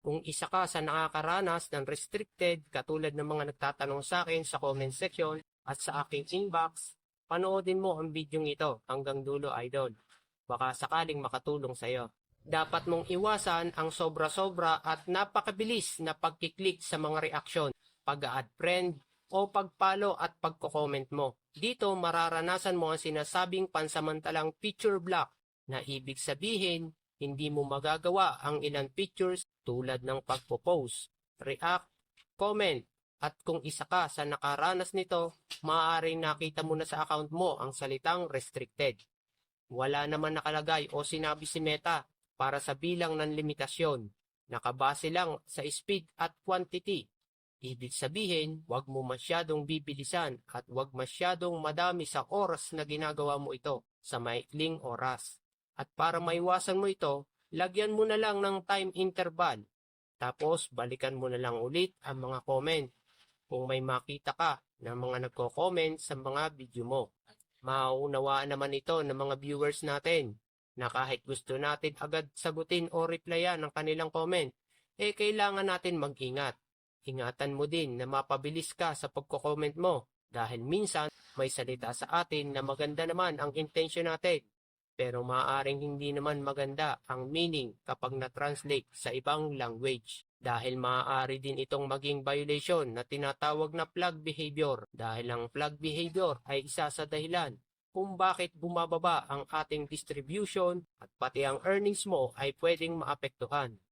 Kung isa ka sa nakakaranas ng restricted katulad ng mga nagtatanong sa akin sa comment section at sa aking inbox, panoodin mo ang video ito hanggang dulo, idol. Baka sakaling makatulong sa iyo. Dapat mong iwasan ang sobra-sobra at napakabilis na pagkiklik sa mga reaksyon, pag-add friend, o pag-follow at pagko-comment mo. Dito mararanasan mo ang sinasabing pansamantalang picture block na ibig sabihin hindi mo magagawa ang ilang pictures tulad ng pagpo-post, react, comment, at kung isa ka sa nakaranas nito, maaaring nakita mo na sa account mo ang salitang restricted. Wala naman nakalagay o sinabi si Meta para sa bilang ng limitasyon. Nakabase lang sa speed at quantity. Ibig sabihin, huwag mo masyadong bibilisan at huwag masyadong madami sa oras na ginagawa mo ito sa maikling oras. At para maiwasan mo ito, lagyan mo na lang ng time interval. Tapos balikan mo na lang ulit ang mga comment kung may makita ka na mga nagko-comment sa mga video mo. Mauunawaan naman ito ng mga viewers natin na kahit gusto natin agad sagutin o replyan ang kanilang comment, kailangan natin mag-ingat. Ingatan mo din na mapabilis ka sa pagko-comment mo dahil minsan may salita sa atin na maganda naman ang intensyon natin pero maaaring hindi naman maganda ang meaning kapag na-translate sa ibang language dahil maaari din itong maging violation na tinatawag na flag behavior dahil ang flag behavior ay isa sa dahilan kung bakit bumababa ang ating distribution at pati ang earnings mo ay pwedeng maapektuhan.